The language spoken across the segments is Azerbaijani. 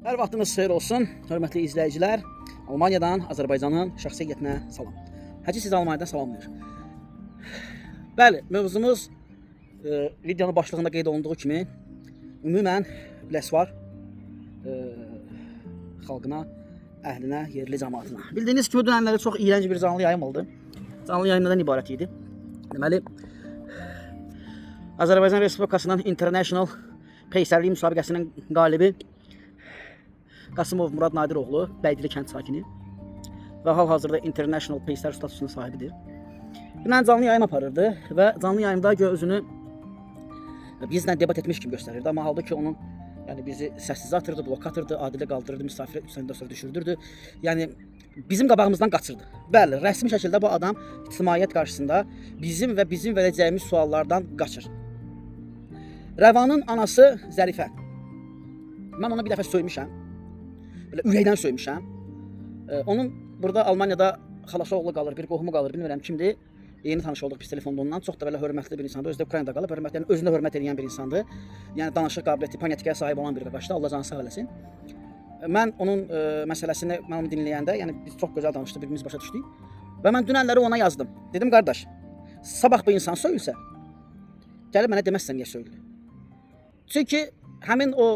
Hər vaxtınız xeyir olsun, hörmətli izləyicilər. Almaniyadan Azərbaycanın şəxsi heyətinə salam. Hacı sizi Almaniyadan salamlayır. Bəli, mövzumuz videonun başlığında qeyd olunduğu kimi ümumən Biləsuvar xalqına, əhlinə, yerli cəmaatına. Bildiyiniz kimi dünənləri çox iyrənc bir canlı yayım oldu. Canlı yayım nədən ibarət idi? Deməli, Azərbaycan Respublikasının International Peysərlik müsabiqəsinin qalibi Qasımov Murad Nadiroğlu, Bəydili kənd sakini və hal-hazırda International Peysər statusunun sahibidir. Dünən canlı yayım aparırdı və canlı yayımda özünü bizlə debat etmiş kimi göstərirdi. Amma halbuki onun bizi səssiz atırdı, blok atırdı, adilə qaldırırdı, misafir sonra düşürdürdü. Yəni bizim qabağımızdan qaçırdı. Bəli, rəsmi şəkildə bu adam ictimaiyyət qarşısında bizim verəcəyimiz suallardan qaçır. Rəvanın anası Zərifə. Mən ona bir dəfə söymüşəm. Belə ürəkdən söymüşəm. Onun burada Almaniyada xalası oğlu qalır, bir qohumu qalır, bilmirəm kimdir. Yeni tanış olduq biz telefonda ondan. Çox da belə hörmətli bir insandır. Özü də Ukraynada qalıb, özünə hörmət edən bir insandır. Yəni danışıq qabiliyyəti, panyatikaya sahib olan bir qardaşdır. Allah canı sağ eləsin. Mən onun məsələsini onu dinləyəndə, yəni biz çox gözəl danışdıq, birimiz başa düşdük. Və mən dünənləri ona yazdım. Dedim qardaş, sabah bu insan söyülsə, gəlib mənə deməzsən niyə söyülür. Çünki həmin o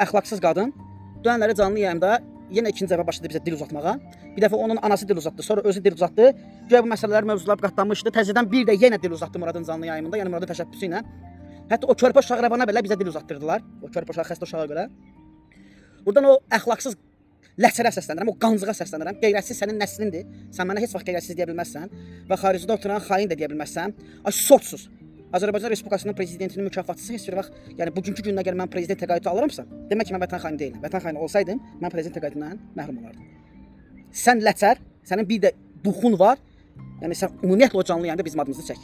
əxlaqsız qadın dünənləri canlı yayımda yenə ikinci dəfə başladı bizə dil uzatmağa. Bir dəfə onun anası dil uzatdı, sonra özü dil uzatdı. Güya bu məsələlər, mövzular qatlanmışdı. Təzədən bir də yenə dil uzatdı Muradın canlı yayımında, yəni Muradın təşəbbüsü ilə. Hətta o körpə uşağı Rəvana belə bizə dil uzatdırdılar. O körpə uşağı xəstə uşağa görə. Buradan o əxlaqsız ləçərə səslənirəm, o qancığa səslənirəm. Qeyrətsiz sənin nəslindir. Sən mənə heç vaxt qeyrətsiz deyə bilməzsən və xaricdə oturan xain də deyə bilməzsən. Ay sotsuz. Azərbaycan Respublikasının prezidentinin mükafatçısı heç bir vaxt, yəni bugünkü gündə əgər mən prezident təqaüdü alıramsa, demək ki mən vətən xaini deyiləm. Vətən xaini olsaydım, mən prezident təqaüdündən məhrum olardım. Sən ləçər, sənin bir də duxun var. Yəni sən ümumiyyətlə o canlı yayında bizim adımızı çək.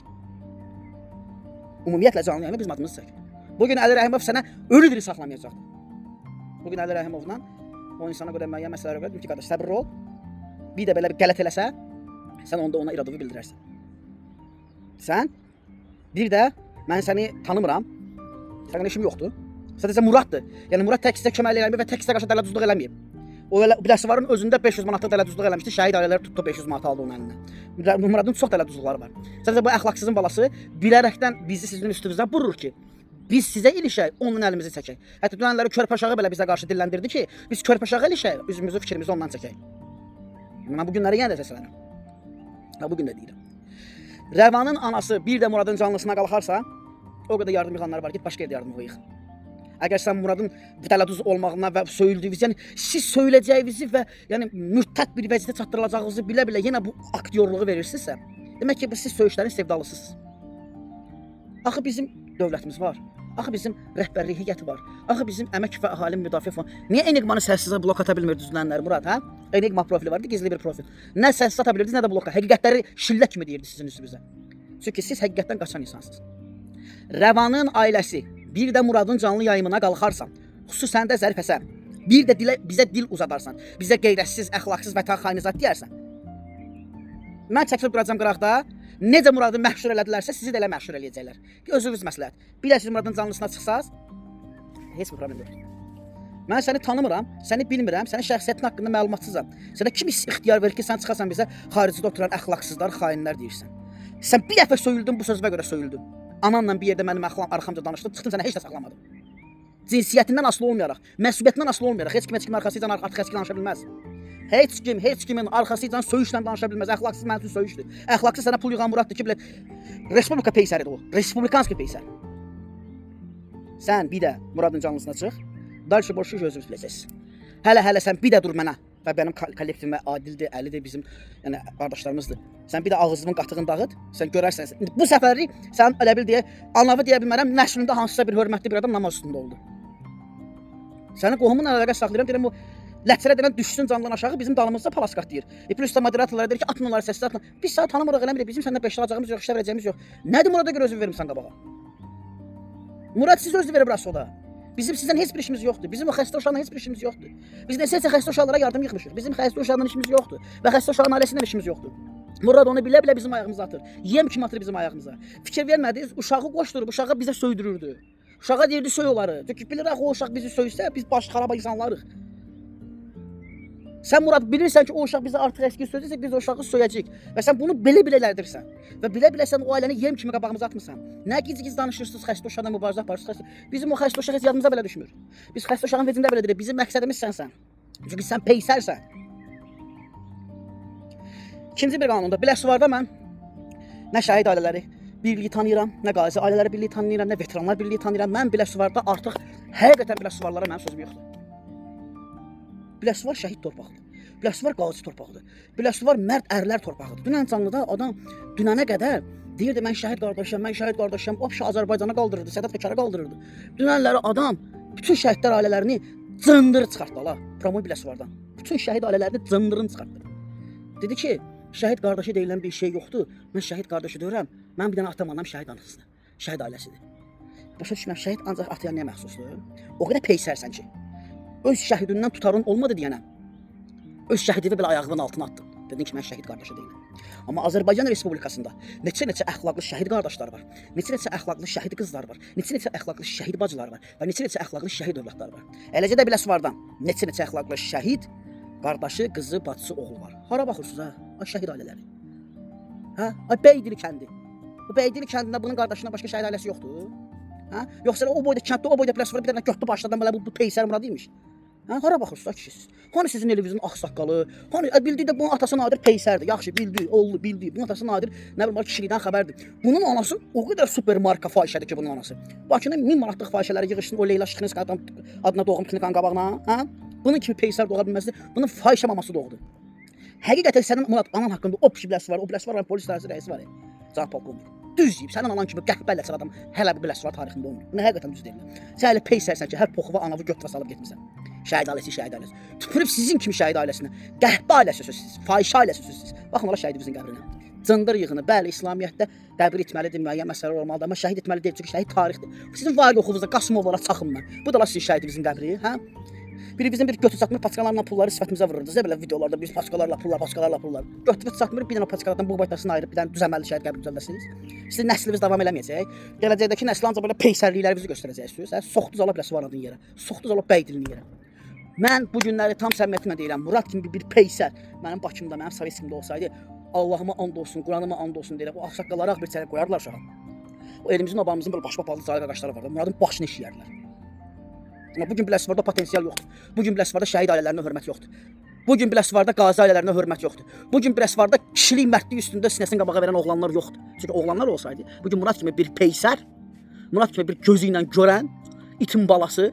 Ümumiyyətlə canlı yayında bizim adımızı çək. Bugün Əli Rəhimov sənə ölü diri saxlamayacaqdı. Bugün Əli Rəhimovla o insana görə müəyyən məsələlərə görə dedim ki, qardaş səbirli ol. Bir də belə bir qələt eləsə, sən onda ona iradığı bildirərsən. Sən bir də mən səni tanımıram. Sənin işim yoxdur. Sadəcə Muraddır. Yəni Murad tək sizə kömək eləmir və tək sizə qarşı dələduzluq eləməyib. O Biləsuvarın özündə 500 manatlıq dələduzluq eləmişdi. Şəhid ailələri tutdu 500 manat aldı onun əlindən. Muradın çox dələduzluqları var. Sadəcə bu əxlaqsızın balası bilərəkdən bizi sizin üstünüzə vurur ki, biz sizə ilişək, onun əlimizi çəkək. Hətta dünənləri körpə uşağı belə bizə qarşı dilləndirdi ki, biz körpə uşağı ilişək, üzümüzü, fikrimizi ondan çəkək. Mən bu günləri yenə də səslənirəm. Və bu gün də deyirəm. Rəvanın anası bir də Muradın canlısına qalxarsa, o qədər yardım yığanlar var, git başqa yerdə yardım yığ. Əgər sən Muradın dələduz olmağına və söyüldüyünüz, yəni siz söyləyəcəyinizi və yəni mürtəd bir vəziyyətə çatdırılacağınızı bilə-bilə yenə bu aktyorluğu verirsinizsə, demək ki, siz söyüşlərin sevdalısınız. Axı bizim dövlətimiz var. Axı bizim rəhbərlik heyəti var. Axı bizim əmək və əhali müdafiə fondu. Niyə Enigmanı səssizə blok ata bilmirdi düzlənlər Murad, hə? Enigma profili vardı, gizli bir profil. Nə səssiz ata bilirdiniz, nə də bloka. Həqiqətləri şillə kimi deyirdi sizin üstünüzə. Çünki siz həqiqətdən qaçan insansınız. Rəvanın ailəsi, bir də Muradın canlı yayımına qalxarsan, xüsusən də Zərifəsə, bir də bizə dil uzadarsan, bizə qeyrətsiz, əxlaqsız vətən xaini zat deyərsən. Mən çəkilib duracam qıraqda, necə Muradı məhşur elədilərsə, sizi də elə məhşur eləyəcəklər. Özünüz məsləhət. Bir də siz Muradın canlısına çıxsaz, heç bir problem yoxdur. Mən səni tanımıram, səni bilmirəm, sənin şəxsiyyətin haqqında məlumatsızam. Sənə kim ixtiyar verir ki, sən çıxasan bizə xaricdə oturan əxlaqsızlar, xainlər deyirsən. Sən bir dəfə söyüldün, bu sözünə görə söyüldün. Ananla bir yerdə mənim arxamca danışdın, çıxdım sənə heç də saxlamadım. Cinsiyyətindən asılı olmayaraq, məsuliyyətindən asılı olmayaraq, heç kim arxasıcan artıq heç kim danışa bilməz. Heç kimin arxasıcan söyüşlə danışa bilməz. Əxlaqsız mənim üçün söyüşdür. Əxlaqsız sənə pul yığan Muraddır ki, belə Respublika peysəridir o. Respublikanski peysər. Sən bir də Muradın canlısına çıx. Dalşı boşu özünüz biləcəksiniz. Hələ sən bir də dur mənə və mənim kollektivimə Adildir, Əlidir, bizim yəni qardaşlarımızdır. Sən bir də ağzının qatığını dağıt, sən görərsən. Bu səfərlik sən elə bil deyə, anavı deyə bilmərəm, nəslində hansısa bir hörmətli bir adam namaz üstündə oldu. Səni qohumunla əlaqə saxlayıram, deyirəm bu ləçərə denən düşsün candan aşağı bizim dalımızda palaskart deyir. Plus da moderatorlara deyir ki, atın onları səssiz atın. Biz səni tanımırıq, eləmirik, bizim səndən beşli alacağımız yox, işlə verəcəyimiz yox. Nədir Murada görə özünü vermirsən qabağa? Murad siz özünü verib rəs o da. Bizim sizdən heç bir işimiz yoxdur. Bizim o xəstə uşaqla heç bir işimiz yoxdur. Biz nəsəsə xəstə uşaqlara yardım yığmışıq. Bizim xəstə uşaqla işimiz yoxdur və xəstə uşağın ailəsindən işimiz yoxdur. Murad onu bilə-bilə bizim ayağımıza atır. Yem kimi atır bizim ayağımıza. Fikir vermədiniz, uşağı qoşdurub, uşağı bizə söydürürdü. Uşağa deyirdi söy onları. Çünki bilir axı o uşaq bizi söysə, biz baş xaraba insanlarıq. Sən Murad bilirsən ki, o uşaq bizə artıq əski söyləyəcək, biz o uşağı söyəcəyik. Və sən bunu belə-belə elədirsən. Və belə-belə sən o ailəni yem kimi qabağımıza atmırsan. Nə giz-giz danışırsınız, xəstə uşaqla mübarizə aparırsınız. Bizim o xəstə uşaq heç yadımıza belə düşmür. Biz xəstə uşağın vecində belə deyirik. Bizim məqsədimiz sənsən. Çünki sən peysərsən. İkinci bir qanunda Biləsuvarda mən nə şəhid ailələri birliyi tanıyıram, nə qazi ailələri birliyi tanıyıram, nə veteranlar birliyi tanıyıram. Mən Biləsuvarda artıq həqiqətən Biləsuvarlara mənim sözüm yoxdur. Biləsuvar şəhid torpağıdır. Biləsuvar qazi torpağıdır. Biləsuvar mərd ərlər torpağıdır. Dünən canlıda adam dünənə qədər deyirdi mən şəhid qardaşım, mən şəhid qardaşım, opşa Azərbaycana qaldırırdı, Sədət Pəkara qaldırırdı. Dünənləri adam bütün şəhidlər ailələrini cındırı çıxartdı ala, Promoy Biləsuvardan. Bütün şəhid ailələrini cındırını çıxartdı. Dedi ki, şəhid qardaşı deyilən bir şey yoxdur. Mən şəhid qardaşı deyirəm. Mən bir dənə atam anam şəhid anasıdır. Şəhid ailəsidir. Başa düşmürəm, şəhid ancaq ataya nəyə məxsusdur? O qədər peysərsən ki, öz şəhidindən tutarın olmadı deyənəm. Öz şəhidini belə ayağının altına attın. Dedin ki, mən şəhid qardaşı deyiləm. Amma Azərbaycan Respublikasında neçə-neçə əxlaqlı şəhid qardaşlar var. Neçə-neçə əxlaqlı şəhid qızlar var. Neçə-neçə əxlaqlı şəhid bacılar var. Və neçə-neçə əxlaqlı şəhid övladlar var. Eləcə də Biləsuvardan neçə-neçə əxlaqlı şəhid qardaşı, qızı, bacısı, oğlu var. Hara baxırsınız ha? Ay şəhid ailələri. Hə? Ay Beydili kəndi. Bu Beydili kəndində bunun qardaşından başqa şəhid ailəsi yoxdur. Hə? Yoxsa o boyda kənddə, o boyda Biləsuvarda bir dənə götdü başladan belə bu peysər Murad imiş. Hə, hara baxırsınız kişisiz? Hani sizin elinizin ağsaqqalı? Hani bildi də bunun atası Nadir peysərdir. Yaxşı bildi, oğlu bildi. Bunun atası Nadir nə bilim kişilikdən xəbərdir. Bunun anası o qədər super marka fahişədir ki bunun anası. Bakının 1000 manatlıq fahişələri yığışsın o Leyla Şıxınsk adına doğum klinikanın qabağına, hə? Bunun kimi peysər doğa bilməzdi. Bunun fahişə maması doğdu. Həqiqətən sənin Murad anan haqqında o biləsi var, o biləsi var, polis idarəsi rəisi var. Cavab polkovnik. Düz deyib, sənin anan kimi qəhbəlləçən adam hələ bir Biləsuvar tarixində olmur. Bunu həqiqətən düz deyirlər. Sən elə peysərsən ki, hər poxuva anavı götürə salıb getmisən. Şəhid ailəsi, şəhid ailəsi. Tüpürüb sizin kimi şəhid ailəsinə, qəhbə ailəsi sözsüz, fahişə ailəsi sözsüz. Baxın ola şəhidimizin qəbrinə. Cındır yığını, bəli, İslamiyyətdə qəbir etməlidir, müəyyən məsələlər olmalıdır, amma şəhid etməli deyil, çünki şəhid tarixdir. Sizin var yoxunuzda Qasımovlara çaxım mən. Bu da sizin şəhidimizin qəbri, hə? Biri bizim bir götür satmır paçkalarla pulları sifətimizə vururdu. Sizə belə videolarda biz paçkalarla pullar. Götürüb satmır, bir dənə paçkalardan bu baytasını ayırıb bir dənə düzəməli şəhid qəbri düzəldəsiniz. Sizin nəsliniz davam eləməyəcək. Gələcəkdəki nəsl ancaq belə peysərlikləri bizi göstərəcəksiniz. Hə? Soxduz alıb Biləsuvarın yerə. Soxduz alıb Beydilin yerə. Mən bu günləri tam səmimiyyətimlə deyirəm. Murad kimi bir peysər mənim Bakımda, mənim Sovetskimdə olsaydı, Allahıma and olsun, Quraныma and olsun deyirəm. O ağsaqqalları ağ bir çərə qoyardılar aşağı. O elimizin obamızın belə başpapalı cayqa qaşları vardı. Muradın başını işləyərdilər. Amma bugün Biləsuvarda potensial yoxdur. Bugün Biləsuvarda şəhid ailələrinə hörmət yoxdur. Bugün Biləsuvarda qazi ailələrinə hörmət yoxdur. Bugün Biləsuvarda kişilik mərdlik üstündə sinəsini qabağa verən oğlanlar yoxdur. Çünki oğlanlar olsaydı, bugün Murad kimi bir peysər, Murad kimi bir gözü ilə görən, itin balası,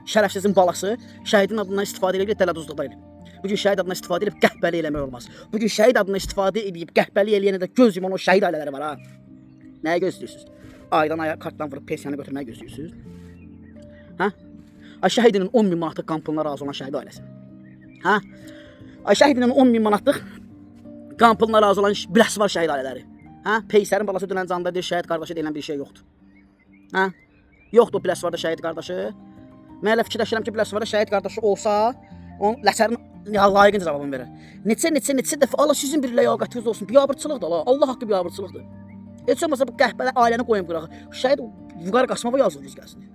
şərəfsizin balası şəhidin adından istifadə edib dələduzluqda edib. Bugün şəhid adından istifadə edib qəhbəli eləmək olmaz. Bugün şəhid adından istifadə edib qəhbəli eləyənə də göz yuman o şəhid ailələri var ha. Nəyə gözləyirsiniz? Aydan aya kartdan vurub pensiyanı götürməyə gözləyirsiniz? Hə? Ay şəhidinin 10.000 manatlıq qampılına razı olan şəhid ailəsi. Hə? Ay şəhidinin 10.000 manatlıq qampılına razı olan Biləsuvar şəhid ailələri. Hə? Peysərin balası dünən canında deyir, şəhid qardaşı deyilən bir şey yoxdur. Hə? Yoxdur Biləsuvarda şəhid qardaşı. Mən elə fikirləşirəm ki, Biləsuvarda şəhid qardaşı olsa, onun ləçərin layiqin cavabını verir. Neçə dəfə Allah sizin bir ləyaqətiniz olsun. Biabırçılıqdır Allah. Allah haqqı biabırçılıqdır. Heç olmasa bu qəhbələ ailəni qoyun qırağa. Şəhid Vüqar Qasımova yazılmış gəlsin.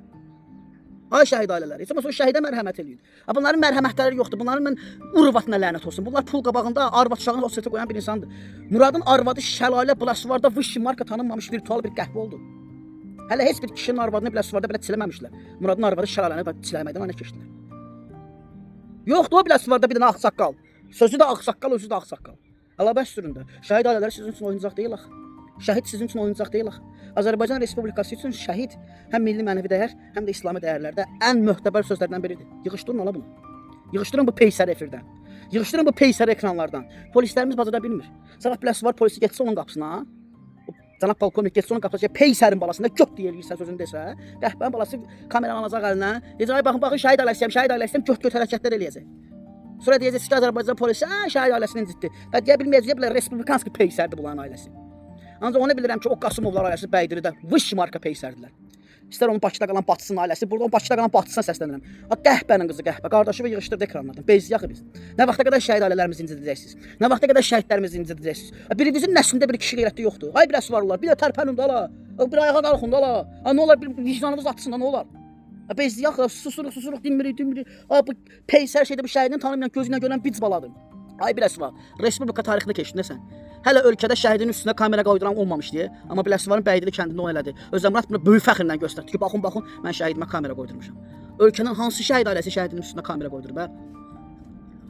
Ay şəhid ailələri, heç olmasa o şəhidə mərhəmət eləyin. Bunların mərhəmətləri yoxdur. Bunların mən urvatına lənət olsun. Bunlar pul qabağında arvad uşağını o sırtı qoyan bir insandır. Muradın arvadı Şəlalə Biləsuvarda Vışşı marka tanınmamış virtual bir qəhvə oldu. Hələ heç bir kişinin arvadını Biləsuvarda belə çiləməmişlər. Muradın arvadı Şəlaləni çiləməkdən önə keçdilər. Yoxdur o Biləsuvarda bir dənə ağsaqqal. Sözü də ağsaqqal, özü də ağsaqqal. Allah bəs süründə. Şəhid ailələri sizin üçün oyuncaq deyil axı. Şəhid sizin üçün oyuncaq deyil axı. Azərbaycan Respublikası üçün şəhid həm milli mənəvi dəyər, həm də İslami dəyərlərdə ən möhtəbər sözlərdən biridir. Yığışdırın ola bunu. Yığışdırın bu peysər efirdən. Yığışdırın bu peysər ekranlardan. Polislərimiz bacara bilmir. Sabah Biləsuvar polisi getsə onun qapısına, cənab polkovnik getsə onun qapısına, peysərin balasında göt deyə eləyirsə sözünü desə, qəhbənin balası kameranı alacaq əlinə, deyəcək, baxın, şəhid ailəsiyəm, göt hərəkətlər eləyəcək. Sonra deyəcək ki, Azərbaycan polisi, şəhid ailəsini incitdi. Və deyə bilməyəcək, respublikanski peysərdir bunların ailəsi. Ancaq onu bilirəm ki, o Qasımovlar ailəsi Bəydilidə Vışşı marka peysərdilər. İstər onun Bakıda qalan bacısının ailəsi, burada onun Bakıda qalan bacısına səslənirəm. Qəhbənin qızı qəhbə, qardaşı və yığışdırdı ekranlardan. Beziyək biz. Nə vaxta qədər şəhid ailələrimizi incidəcəksiniz? Nə vaxta qədər şəhidlərimizi incidəcəksiniz? Birinizin nəslində bir kişi qeyrəti yoxdur. Ay Biləsuvarlılar, bir də tərpənin də ala. Bir ayağa qalxın da ala. Nə olar bir vicdanınız atsın da nə olar? Biz yaxı susuruq dinmirik. Bu peysər şeydə bu şəhidini tanımayan gözünə görən bic baladır. Ay biləsi var. Respublika tarixində keçdin sən. Hələ ölkədə şəhidin üstünə kamera qoyduran olmamışdı. Amma Biləsuvarın Bəydili kəndində o elədi. Özəmrat bunu böyük fəxrlə göstərdi ki, baxın, mən şəhidimə kamera qoydurmuşam. Ölkənin hansı şəhid ailəsi şəhidinin üstünə kamera qoydurub, hə?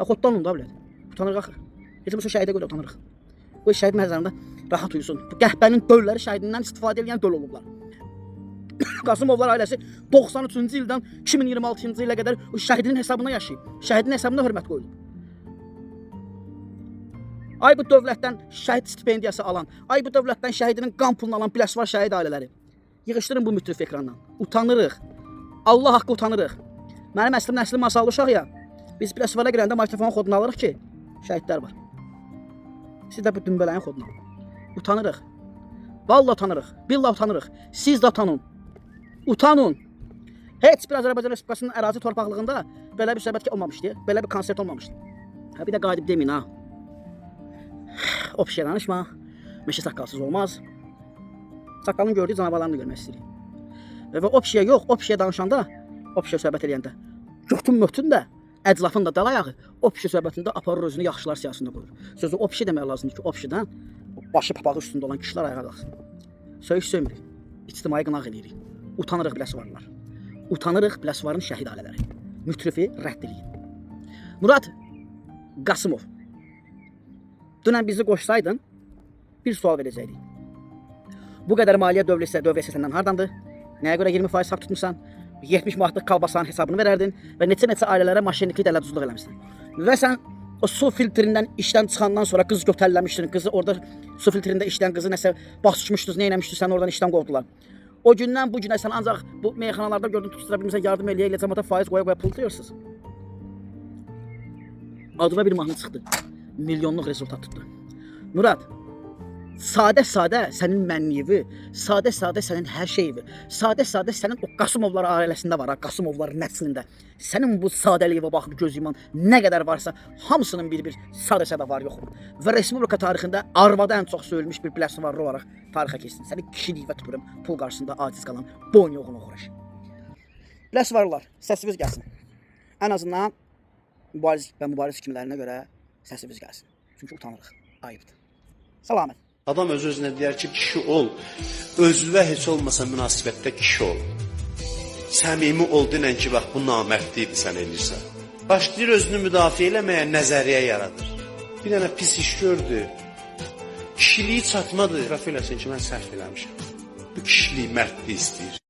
Xoddan onda bilət. Utanırıq axı. Heç bu şəhidə görə utanırıq. Bu şəhid məzarında rahat uyusun. Bu qəhbənin dölləri şəhidindən istifadə edən döl olublar. Qasımovlar ailəsi 93-cü ildən 2026-cı ilə qədər o şəhidin hesabına yaşayıb. Şəhidin hesabına hörmət qoyulub. Ay bu dövlətdən şəhid stipendiyası alan, ay bu dövlətdən şəhidinin qan pulunu alan Biləsuvar şəhid ailələri. Yığışdırın bu mütrif ekrandan. Utanırıq. Allah haqqı utanırıq. Mənim əslim masallı uşaq ya. Biz Biləsuvara girəndə mikrofon kodunu alırıq ki, şəhidlər var. Siz də bu dümbələyin kodunu alın. Utanırıq. Vallahi utanırıq. Billah utanırıq. Siz də utanın. Utanın. Heç bir Azərbaycan Respublikasının ərazi torpaqlığında belə bir söhbət olmamışdı. Belə bir konsert olmamışdı. Bir də qayıdıb deməyin ha. Opşiyə danışma. Meşə saqqalsız olmaz. Saqqalın gördüyü canavarlarını da görmək istəyirik. Və opşiyə yox, opşiyə danışanda, opşiyə söhbət eləyəndə, götün mötün də, əclafın da dal ayağı, opşiyə söhbətində aparır özünü yaxşılar siyasında qoyur. Sözü opşiyə demək lazımdır ki, opşidən başı papağı üstündə olan kişilər ayağa qalsın. Söyüş söymürük, ictimai qınaq eləyirik. Utanırıq Biləsuvarlılar. Utanırıq Biləsuvarın şəhid ailələri. Mütrifi rədd eləyin. Murad Qasımov. Dünən bizi qoşsaydın, bir sual verəcəkdik. Bu qədər maliyyə dövriyyəsi səndən hardandır? Nəyə görə 20% haqq tutmuşsan? 70 manatlıq kalbasanın hesabını verərdin və neçə ailələrə maşinlikli dələduzluq eləmişsən. Və sən o su filtrindən işdən çıxandan sonra qız götərləmişdin. Qızı orada su filtrində işləyən qızı nəsə basışmışdınız, nə eləmişdin, sən oradan işdən qovdular. O gündən bu günə sən ancaq bu meyxanalarda gördün, tutuşdura bilmirsən, yardım eləyə cəmaata faiz qoya pul tıyırsınız. Adıma bir mahnı çıxdı. Milyonluq rezultat tutdu. Murad, sadə sənin mənliyi, sadə sənin hər şeyi, sadə sənin o Qasımovlar ailəsində var, Qasımovlar nəslində. Sənin bu sadəliyinə baxıb göz yuman nə qədər varsa, hamısının bir sadə var, yox. Və Respublika tarixində arvada ən çox söyülmüş bir Biləsuvarlı olaraq tarixə keçsin. Səni kişiliyivə tuturum, pul qarşısında aciz qalan boyun yoğun uğraş. Biləsuvarlılar, səsiniz gəlsin. Ən azından mübariz kimlərinə görə səsiniz gəlsin. Çünki utanırıq, ayıbdır. Salamət. Adam öz-özünə deyər ki, kişi ol, özünə heç olmasa münasibətdə kişi ol. Səmimi ol, dinən ki, bax, bu namərdlidir sən eləyirsən. Başlayır özünü müdafiə eləməyə, nəzəriyyə yaradır. Bir dənə pis iş gördü. Kişiliyi çatmadı. Rəf eləsin ki, mən səhv eləmişəm. Bu kişiliyi mərdlik istəyir.